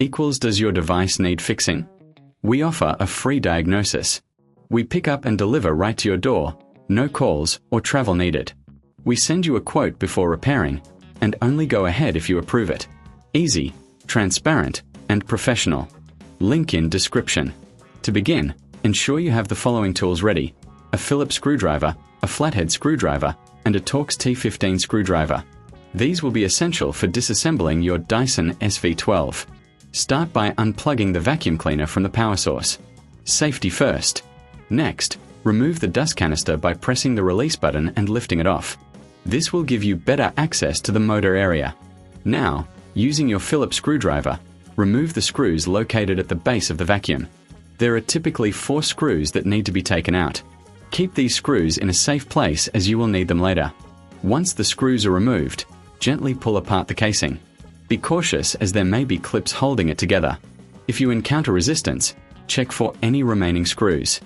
equals does your device need fixing? We offer a free diagnosis. We pick up and deliver right to your door, no calls or travel needed. We send you a quote before repairing, and only go ahead if you approve it. Easy, transparent, and professional. Link in description. To begin, ensure you have the following tools ready: a Phillips screwdriver, a flathead screwdriver, and a Torx T15 screwdriver. These will be essential for disassembling your Dyson SV12. Start by unplugging the vacuum cleaner from the power source. Safety first. Next, remove the dust canister by pressing the release button and lifting it off. This will give you better access to the motor area. Now, using your Phillips screwdriver, remove the screws located at the base of the vacuum. There are typically 4 screws that need to be taken out. Keep these screws in a safe place as you will need them later. Once the screws are removed, gently pull apart the casing. Be cautious as there may be clips holding it together. If you encounter resistance, check for any remaining screws.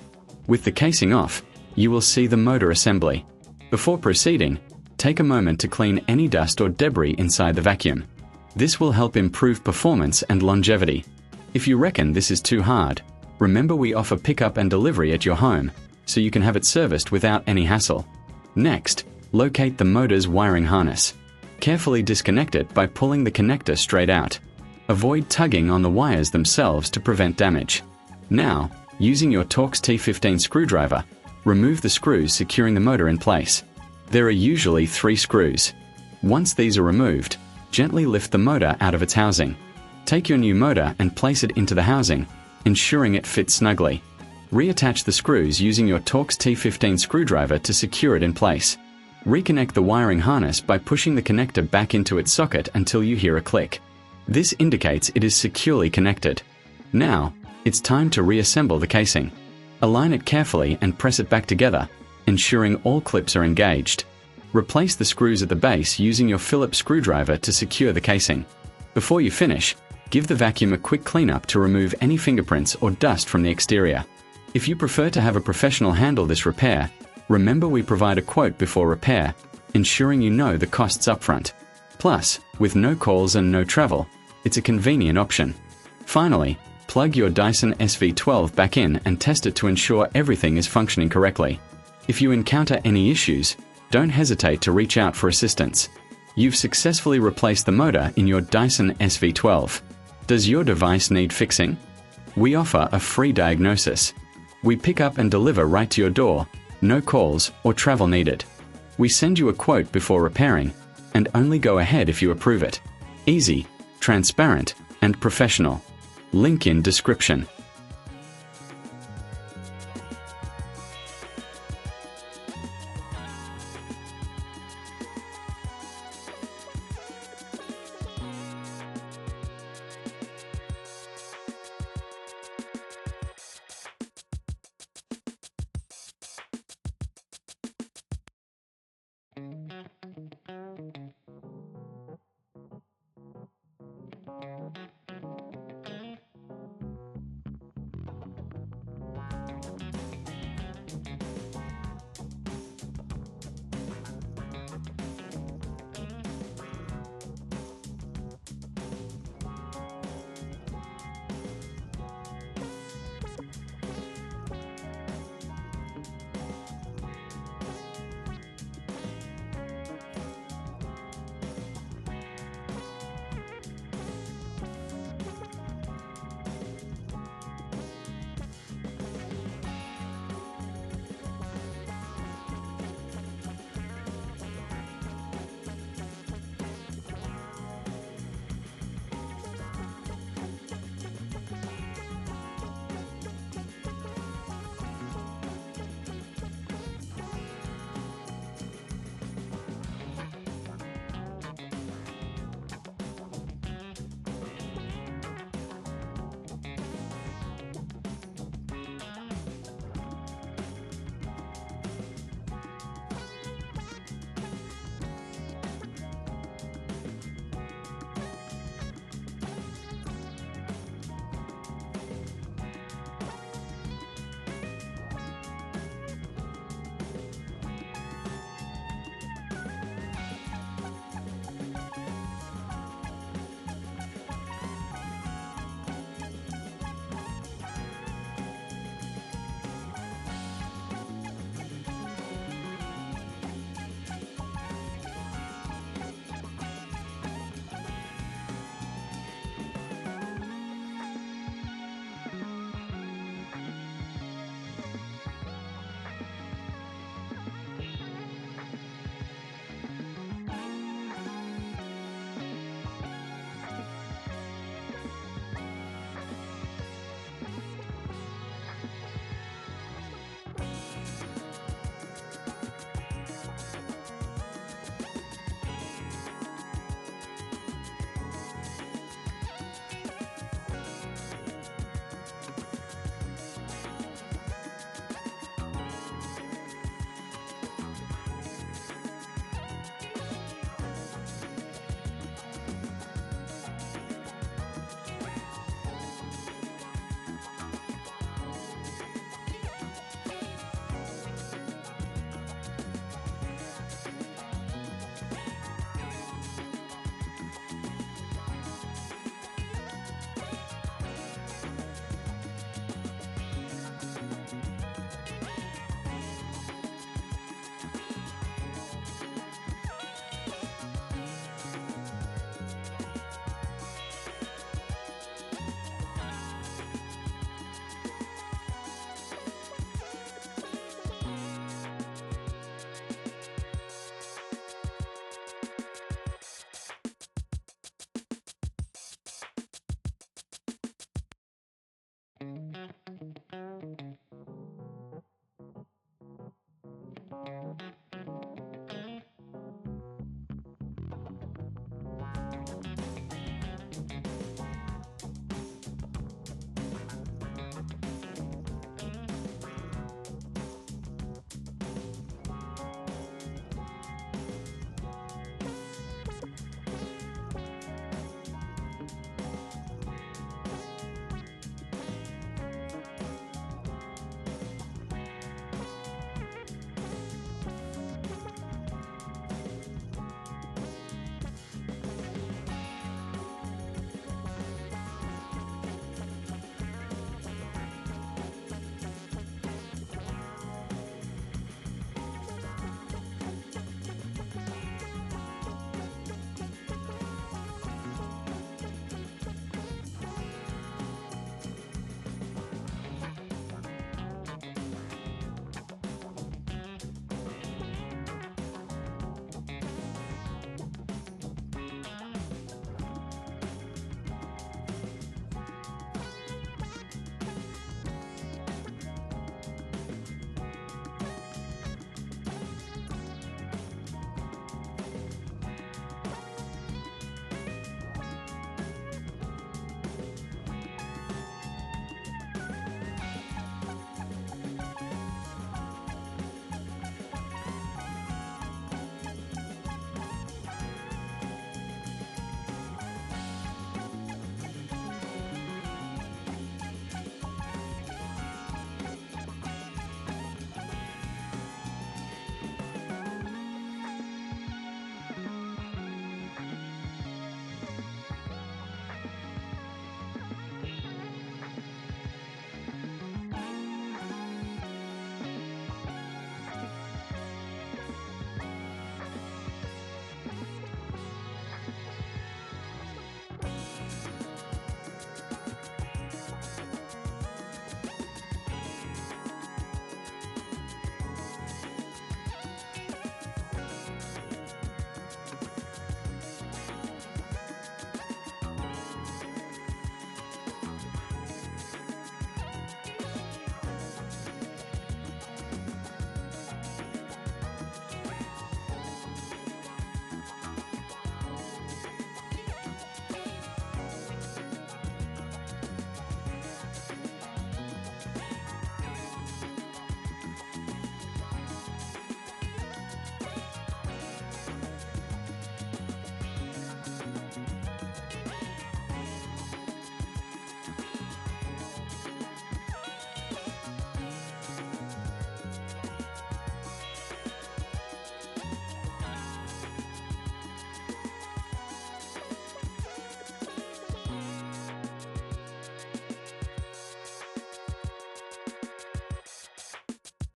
With the casing off, you will see the motor assembly. Before proceeding, take a moment to clean any dust or debris inside the vacuum. This will help improve performance and longevity. If you reckon this is too hard, remember we offer pickup and delivery at your home, so you can have it serviced without any hassle. Next, locate the motor's wiring harness. Carefully disconnect it by pulling the connector straight out. Avoid tugging on the wires themselves to prevent damage. Now, using your Torx T15 screwdriver, remove the screws securing the motor in place. There are usually 3 screws. Once these are removed, gently lift the motor out of its housing. Take your new motor and place it into the housing, ensuring it fits snugly. Reattach the screws using your Torx T15 screwdriver to secure it in place. Reconnect the wiring harness by pushing the connector back into its socket until you hear a click. This indicates it is securely connected. Now, it's time to reassemble the casing. Align it carefully and press it back together, ensuring all clips are engaged. Replace the screws at the base using your Phillips screwdriver to secure the casing. Before you finish, give the vacuum a quick cleanup to remove any fingerprints or dust from the exterior. If you prefer to have a professional handle this repair, remember we provide a quote before repair, ensuring you know the costs upfront. Plus, with no calls and no travel, it's a convenient option. Finally, plug your Dyson SV12 back in and test it to ensure everything is functioning correctly. If you encounter any issues, don't hesitate to reach out for assistance. You've successfully replaced the motor in your Dyson SV12. Does your device need fixing? We offer a free diagnosis. We pick up and deliver right to your door, no calls or travel needed. We send you a quote before repairing, and only go ahead if you approve it. Easy, transparent, and professional. Link in description.